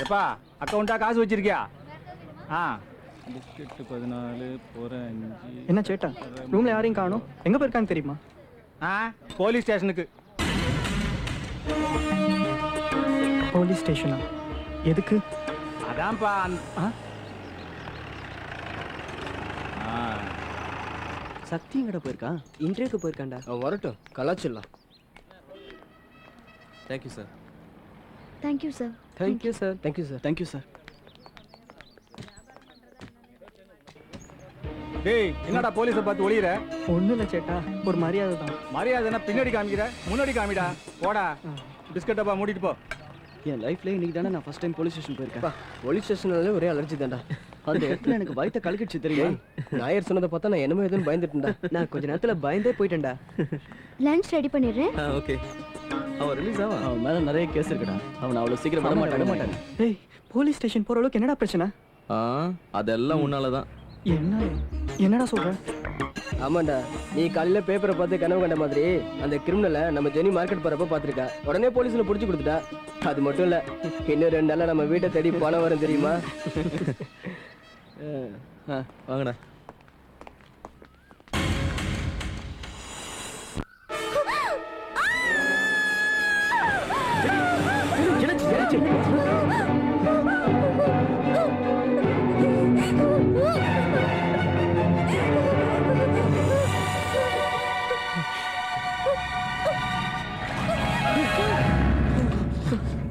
எப்பா அக்கௌண்ட்டா காசு வச்சிருக்கியா? ஆ பிஸ்கெட்டு 14 போற 5. என்ன சேட்டா ரூம்ல யாரையும் காணோம், எங்க போயிருக்கான்னு தெரியுமா? போலீஸ் ஸ்டேஷனுக்கு. போலீஸ் ஸ்டேஷனா? எதுக்கு? அதான்ப்பா சக்தி எங்கட போயிருக்கான்? இன்டர்வியூக்கு போயிருக்கான்டா. அவன் வரட்டும், கலாச்சிடலாம். Thank you sir. Thank you sir. Thank you sir. Thank you sir. Thank you sir. டேய் என்னடா போலீஸை பார்த்து ஒளியிற? ஒன்றும் இல்லை சேட்டா, ஒரு மரியாதை தான். மரியாதைன்னா பின்னாடி காமிக்கிற, முன்னாடி காமிடா. போடா பிஸ்கட் டப்பா மூடிட்டு போ. என் லைஃப்ல இன்னைக்கு தானே நான் ஃபர்ஸ்ட் டைம் போலீஸ் ஸ்டேஷன் போயிருக்கேன். போலீஸ் ஸ்டேஷனாலே ஒரே அலர்ஜி தான்டா. அந்த இடத்துல எனக்கு வயிற்ற கலக்கிடுச்சு தெரியுமா? நாயர் சொன்னதை பார்த்தா நான் என்னமோ எதுன்னு பயந்துட்டேன்டா. நான் கொஞ்ச நேரத்துல பயந்தே போயிட்டேன்டா. லஞ்ச் ரெடி பண்ணிடுறேன். ஓகே. அவன் ரிலீஸ் ஆவான். அவன் மேல நிறைய கேஸ் இருக்குடா. அவன் அவ்வளவு சீக்கிரம் விட மாட்டான். டேய் போலீஸ் ஸ்டேஷன் போற அளவுக்கு என்னடா பிரச்சனை? அதெல்லாம் உன்னாலதான். என்னடா சொல்ற? ஆமாண்டா, நீ காலையில பேப்பரை பார்த்து கனவு கண்ட மாதிரி அந்த கிரிமினலை நம்ம ஜெனி மார்க்கெட் போறப்ப பார்த்துருக்கா. உடனே போலீஸ்ல புடிச்சு கொடுத்துட்டா. அது மட்டும் இல்ல, இன்னும் 2 நாள்ல நம்ம வீட்டை தேடி பணம் வரும் தெரியுமா? வாங்கடா.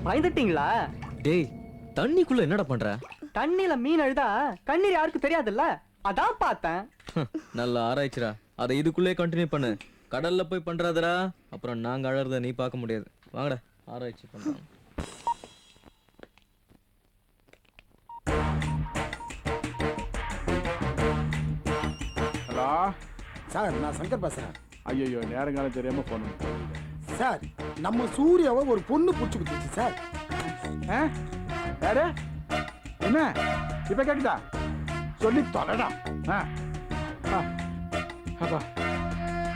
பயந்துட்டீங்களா? டேய் தண்ணிக்குள்ள என்னடா பண்ற? தண்ணியில மீன் அழுதா கண்ணீர் யாருக்கு தெரியாதுல்ல, அதான் பார்த்தேன். நல்ல ஆராய்ச்சிரா. அதை இதுக்குள்ளே கண்டினியூ பண்ணு. கடல்ல போய் பண்றாதடா, அப்புறம் நாங்க அழறத நீ பார்க்க முடியாது. வாங்கடா ஆராய்ச்சி பண்றோம். ஹலோ சார், நான் சங்கர் பேசுறேன். ஐயோ நேரங்காலம் தெரியாம போன் சார், நம்ம சூர்யாவை ஒரு பொண்ணு பிடிச்சி கொடுத்துச்சு சார். யாரு? என்ன இப்ப கேக்குதா? சொல்லி தொலைடா. அப்பா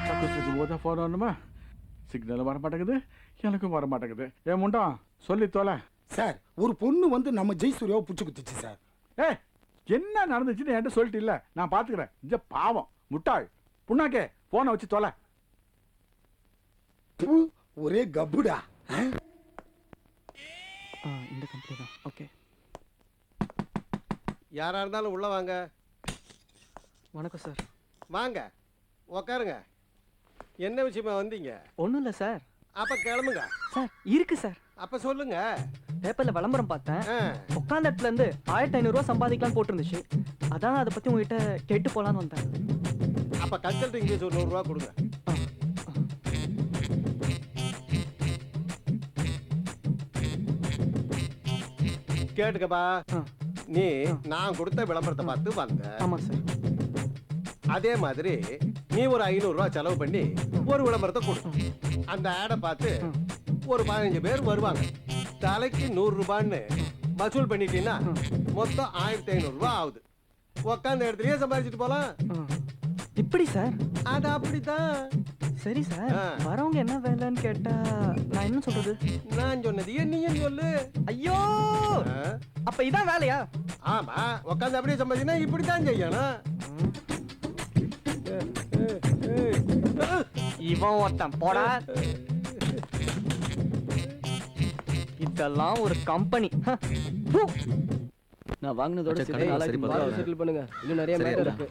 பக்கத்துக்கு போதா போன் வரணுமா? சிக்னலும் வர மாட்டேங்குது, எனக்கும் வர மாட்டேங்குது. ஏன் முண்டம் சொல்லி தொலை. சார், ஒரு பொண்ணு வந்து நம்ம ஜெய்சூர்யாவை பிடிச்சி கொடுத்துச்சு சார். என்ன நடந்துச்சுன்னு என்கிட்ட சொல்லிட்டு இல்ல, நான் பாத்துக்கிறேன். இந்த பாவம் முட்டாள் புண்ணாக்கே போனை வச்சு தொலை. ஒரே கப்புடா. இந்த கம்பெனி தான். ஓகே, யாரா இருந்தாலும் உள்ள வாங்க. வணக்கம் சார். வாங்க உக்காருங்க. என்ன விஷயமா வந்தீங்க? ஒன்றும் இல்லை சார். அப்ப கிளம்புங்க. சார் இருக்கு சார். அப்ப சொல்லுங்க. பேப்பர்ல விளம்பரம் பார்த்தேன். உட்காந்த இடத்துல இருந்து 1500 ரூபாய் சம்பாதிக்கலாம் போட்டிருந்துச்சு. அதான் அதை பத்தி உங்ககிட்ட கேட்டு போலான்னு வந்தேன். அப்ப கன்சல்டிங் ஃபீஸ் ஒரு 100 ரூபாய் கொடுங்க. கேட்டுக்கப்பா, நீ நான் கொடுத்த விளம்பரத்தை பார்த்து வந்த. ஆமா சார். அதே மாதிரி நீ ஒரு 500 ரூபாய் செலவு பண்ணி ஒரு விளம்பரத்தை கொடு. அந்த ஆடை பார்த்து ஒரு 15 பேர் வருவாங்க. தலைக்கு 100 ரூபான்னு வசூல் பண்ணிட்டீங்கன்னா மொத்தம் 1500 ரூபாய் ஆகுது. உக்காந்த இடத்துலயே சம்பாதிச்சுட்டு போலாம். இப்படி சார்? அது அப்படித்தான். சரி சார், வரவங்க என்ன வேலைன்னு கேட்டா நான் என்ன சொல்றது? நான் சொன்னது நீயும் சொல்லு. ஐயோ, அப்ப இதான் வேலையா? ஆமா, உக்காந்து அப்படியே சம்பாதிச்சா இப்படித்தான் செய்யணும். இவன் ஒருத்தன் போடா. இதெல்லாம் ஒரு கம்பெனி. நான் வாங்கினதோட செட்டில் பண்ணுங்க. இன்னும் நிறைய மேட்டர் இருக்கு.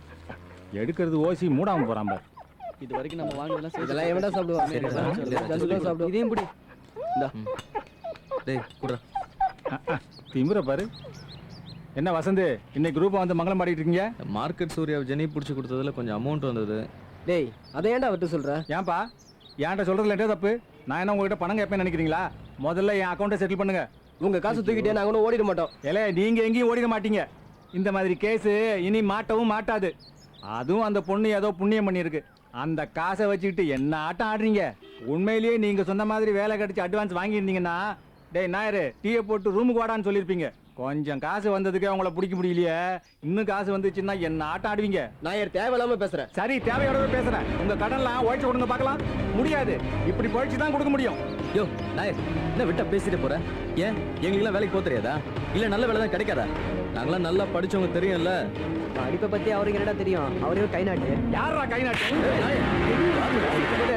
எடுக்கிறது ஓசி மூடாம போறான் பார். இது வரைக்கும் நம்ம வாங்கினதெல்லாம் இதெல்லாம் எவன்டா சாப்பிடுவான்? இதையும் புடி. இந்தா டேய் குடுறா. திமிர பாரு. என்ன வசந்த், இன்னைக்கு குரூப்பா வந்து மங்களம் பாடிட்டு இருக்கீங்க? மார்க்கெட் சூர்யாவை ஜெனி பிடிச்சி கொடுத்ததுல கொஞ்சம் அமௌண்ட் வந்தது. டேய், அதை ஏன்டா அவர்கிட்ட சொல்ற? ஏன்பா ஏன்டா சொல்றதுல என்ன தப்பு? நான் என்ன உங்ககிட்ட பணம் கேட்பேன்னு நினைக்கிறீங்களா? முதல்ல என் அக்கௌண்ட்டை செட்டில் பண்ணுங்க. உங்க காசு தூக்கிட்டே நாங்க ஒன்றும் ஓடிட மாட்டோம். ஏலே, நீங்க எங்கேயும் ஓடிட மாட்டீங்க. இந்த மாதிரி கேஸு இனி மாட்டவும் மாட்டாது. அதுவும் அந்த பொண்ணு ஏதோ புண்ணியம் பண்ணியிருக்கு. அந்த காசை வச்சுக்கிட்டு என்ன ஆட்டம் ஆடுறீங்க? உண்மையிலேயே நீங்க சொன்ன மாதிரி வேலை கிடைச்சி அட்வான்ஸ் வாங்கியிருந்தீங்கன்னா, டேய் நாயரு டீயை போட்டு ரூமுக்கு வாடான்னு சொல்லியிருப்பீங்க. கொஞ்சம் காசு வந்ததுக்கு உங்களை பிடிக்க முடியலையே, இன்னும் காசு வந்துச்சுன்னா என்ன ஆட்டம் ஆடுவீங்க. நாயர் தேவையில்லாம பேசுறேன். சரி, தேவையோட பேசுறேன். உங்க கடன்லாம் உழைச்சு கொடுங்க பார்க்கலாம். முடியாது, இப்படி பொழைச்சு தான் கொடுக்க முடியும். யோ நாயர், என்ன விட்டா பேசிட்டு போற? ஏன் எங்களுக்குலாம் வேலைக்கு போக தெரியாதா? இல்ல நல்ல வேலை தான் கிடைக்காதா? நாங்களாம் நல்லா படிச்சவங்க தெரியும்ல. படிப்பை பத்தி அவருக்கு என்னடா தெரியும்? அவரே ஒரு கை நாட்டு. யாரா கை நாட்டு?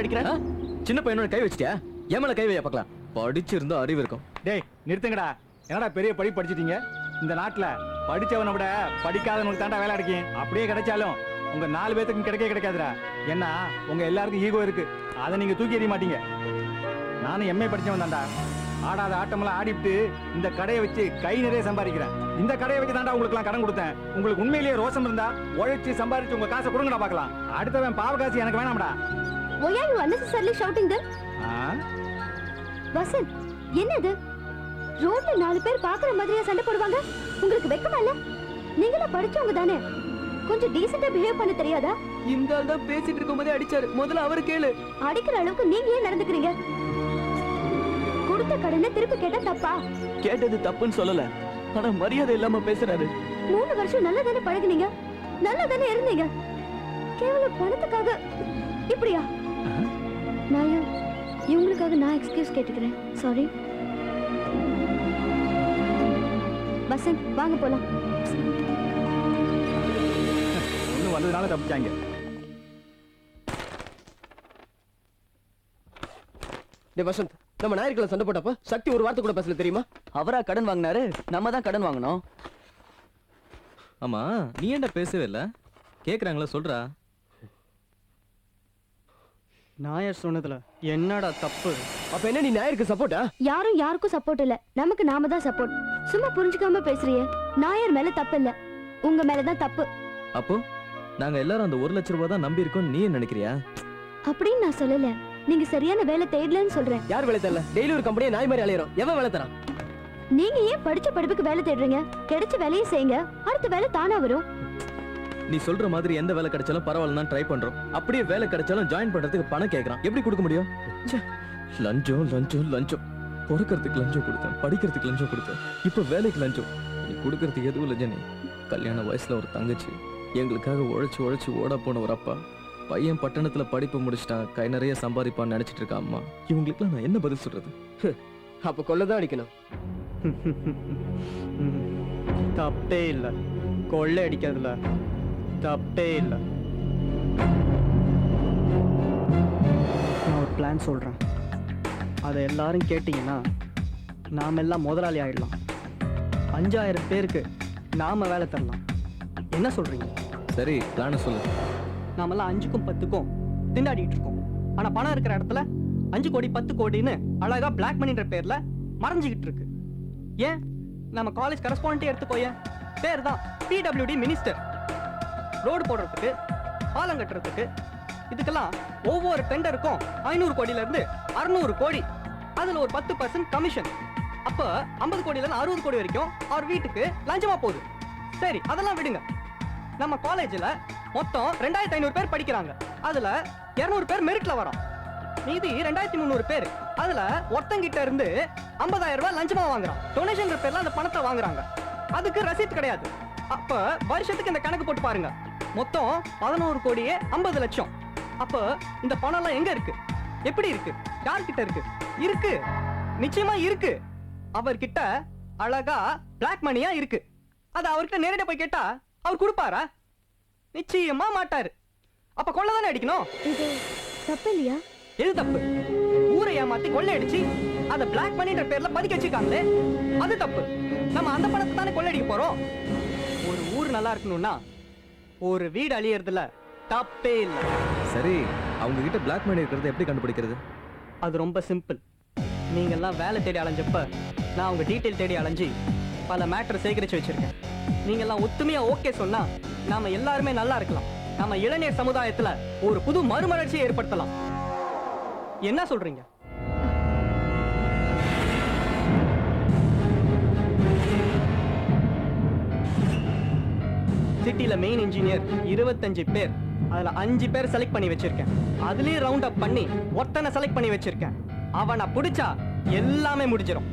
அடிக்கிறேன். சின்ன பையனோட கை வச்சிட்டியா? என் மேல கை வையா பார்க்கலாம். படிச்சிருந்தா அறிவு இருக்கும். டேய் நிறுத்துங்கடா. என்னடா பெரிய படிப்பு படிச்சிட்டீங்க? இந்த நாட்டுல படிச்சவனை விட படிக்காதவனுக்கு தாண்டா வேலை கிடைக்கும். அப்படியே கிடைச்சாலும் உங்க 4 பேத்துக்கும் கிடைக்காதுடா. ஏன்னா உங்க எல்லாருக்கும் ஈகோ இருக்கு, அதை நீங்க தூக்கி எறிய மாட்டீங்க. நானும் எம்ஏ படிச்சவன் தாண்டா. ஆடாத ஆட்டமெல்லாம் ஆடிட்டு இந்த கடையை வச்சு கை நிறைய சம்பாதிக்கிறேன். இந்த கடையை வச்சு தாண்டா உங்களுக்குலாம் கடன் கொடுத்தேன். உங்களுக்கு உண்மையிலேயே ரோசம் இருந்தா உழைச்சி சம்பாதிச்சு உங்க காசை கொடுங்கடா பார்க்கலாம். அடுத்தவன் பாவ காசு எனக்கு வேணாம்டா. Why are you unnecessarily shouting them? Vasanth, என்னது? ரோட்ல 4 பேர் பாக்குற மாதிரியா சண்டை போடுவாங்க? உங்களுக்கு வெக்கமா இல்ல? நீங்களா படிச்சவங்க தானே, கொஞ்சம் டீசெண்டா பிஹேவ் பண்ண தெரியாதா? இந்த ஆள் தான் பேசிட்டு இருக்கும்போதே அடிச்சாரு. முதல்ல அவரு கேளு. அடிக்கிற அளவுக்கு நீங்க ஏன் நடந்துக்கிறீங்க? கொடுத்த கடனை திருப்பி கேட்டா தப்பா? கேட்டது தப்புன்னு சொல்லல, ஆனா மரியாதை இல்லாம பேசுறாரு. 3 வருஷம் நல்லா தானே பழகுனீங்க, நல்லா தானே இருந்தீங்க. கேவலம் பணத்துக்காக இப்படியா? நாயா, இவங்களுக்காக நான் எக்ஸ்கியூஸ் கேட்டுக்கிறேன். சாரி. வசந்த், வாங்க போலாம். ஒன்னும் வந்ததுனால தப்பிச்சாங்க. டேய் வசந்த், நம்ம நாயர்களை சண்டை போட்டப்ப சக்தி ஒரு வார்த்தை கூட பேசல தெரியுமா? அவரா கடன் வாங்கினாரு, நம்ம தான் கடன் வாங்கணும். ஆமா, நீ ஏன்டா பேசவே இல்ல? கேக்குறாங்களா, சொல்றா. நாயர் சொன்னதுல என்னடா தப்பு? அப்ப என்ன நீ நாயருக்கு சப்போர்ட்டா? யாரும் யாருக்கும் சப்போர்ட் இல்ல, நமக்கு நாம தான் சப்போர்ட். சும்மா புரிஞ்சுக்காம பேசுறியே. நாயர் மேல தப்பு இல்ல, உங்க மேலதான் தப்பு. அப்போ நாங்க எல்லாரும் அந்த 1 லட்சம் ரூபாய் தான் நம்பி இருக்கோம், நீ நினைக்கிறியா? அப்படின்னு நான் சொல்லல, நீங்க சரியான வேலை தேடலன்னு சொல்றேன். யார் வேலை தரல? டெய்லி ஒரு கம்பெனியை நாய் மாதிரி அலையறோம். எவன் வேலை தரான்? நீங்க ஏன் படிச்ச படிப்புக்கு வேலை தேடுறீங்க? கிடைச்ச வேலையை செய்யுங்க, அடுத்த வேலை தானா வரும். நீ சொல்ற மாதிரி எந்த வேலை கிடைச்சாலும் பரவாயில்ல, ட்ரை பண்றோம். அப்படியே வேலை கிடைச்சாலும் ஜாயின் பண்றதுக்கு பணம் கேக்குறான். எப்படி கொடுக்க முடியும்? லஞ்சம் லஞ்சம் லஞ்சம். பொறுக்கிறதுக்கு லஞ்சம் கொடுத்தேன், படிக்கிறதுக்கு லஞ்சம் கொடுத்தேன், இப்ப வேலைக்கு லஞ்சம். நீ கொடுக்கறதுக்கு எதுவும் இல்லை ஜனி. கல்யாண வயசுல ஒரு தங்கச்சி, எங்களுக்காக உழைச்சு உழைச்சு ஓட போன ஒரு அப்பா, பையன் பட்டணத்துல படிப்பு முடிச்சிட்டான், கை நிறைய சம்பாதிப்பான்னு நினைச்சிட்டு இருக்கா அம்மா. இவங்களுக்குலாம் நான் என்ன பதில் சொல்றது? அப்ப கொள்ளதான் அடிக்கணும். தப்பே இல்ல, கொள்ளை அடிக்கிறதுல தப்பே இல்ல. நான் ஒரு பிளான் சொல்றேன், அதை எல்லாரும் கேட்டீங்கன்னா நாம எல்லாம் முதலாளி ஆயிடலாம். 5000 பேருக்கு நாம வேலை தரலாம். என்ன சொல்றீங்க? சரி, பிளான சொல்லு. நாமெல்லாம் 5க்கும் 10க்கும் திண்டாடிட்டு இருக்கோம். ஆனா பணம் இருக்கிற இடத்துல 5 கோடி 10 கோடின்னு அழகா பிளாக் மணின்ற பேர்ல மறைஞ்சுக்கிட்டு இருக்கு. ஏன் நம்ம காலேஜ் கரஸ்பாண்டே எடுத்துக்கோய, பேர் தான் பிடபிள்யூடி மினிஸ்டர். ரோடு போடுறதுக்கு, பாலம் கட்டுறதுக்கு, இதுக்கெல்லாம் ஒவ்வொரு டெண்டருக்கும் 500 கோடியில இருந்து 600 கோடி. அதுல ஒரு 10% கமிஷன். அப்ப 50 கோடியில இருந்து 60 கோடி வரைக்கும் அவர் வீட்டுக்கு லஞ்சமா போகுது. சரி, அதெல்லாம் விடுங்க. நம்ம காலேஜ்ல மொத்தம் 2500 பேர் படிக்கிறாங்க. அதுல 200 பேர் மெரிட்ல வரோம். மீதி 2300 பேர். அதுல ஒருத்தங்கிட்ட இருந்து 50000 ரூபாய் லஞ்சமா வாங்குறான். டொனேஷன் பேர்ல அந்த பணத்தை வாங்குறாங்க. அதுக்கு ரசீத் கிடையாது. அப்ப வருஷத்துக்கு இந்த கணக்கு போட்டு பாருங்க. மொத்தம் 11 கோடியே 50 லட்சம். அப்ப இந்த பணம் எல்லாம் எங்க இருக்கு? எப்படி இருக்கு? யார்கிட்ட இருக்கு? இருக்கு, நிச்சயமா இருக்கு. அவர்கிட்ட அழகா பிளாக் மணியா இருக்கு. அது அவர்கிட்ட நேரடியா போய் கேட்டா அவர் கொடுப்பாரா? நிச்சயமா மாட்டாரு. அப்ப கொள்ளதானே அடிக்கணும். இது தப்பு இல்லையா? எது தப்பு? ஊரை ஏமாத்தி கொள்ளை அடிச்சு அத பிளாக் மணின்ற பேர்ல பதுக்கி வச்சிருக்காங்களே, அது தப்பு. நம்ம அந்த பணத்தை தானே கொள்ளடிக்க போறோம். ஒரு ஊர் நல்லா இருக்கணும்னா ஒரு வீடு அழியறதுல தப்பே இல்லை. சரி, அவங்க கிட்ட பிளாக் மணி இருக்கிறது எப்படி கண்டுபிடிக்கிறது? அது ரொம்ப சிம்பிள். நீங்க எல்லாம் வேலை தேடி அலைஞ்சப்ப நான் உங்க டீட்டெயில் தேடி அலைஞ்சி பல மேட்டர் சேகரிச்சு வச்சிருக்கேன். நீங்க எல்லாம் ஒத்துமையா ஓகே சொன்னா நாம எல்லாருமே நல்லா இருக்கலாம். நம்ம இளைஞர் சமுதாயத்துல ஒரு புது மறுமலர்ச்சியை ஏற்படுத்தலாம். என்ன சொல்றீங்க? சிட்டில மெயின் இன்ஜினியர் 25 பேர். அதுல 5 பேர் செலக்ட் பண்ணி வச்சிருக்கேன். அதுலயே ரவுண்ட் அப் பண்ணி ஒருத்தனை செலக்ட் பண்ணி வச்சிருக்கேன். அவனை பிடிச்சா எல்லாமே முடிஞ்சிடும்.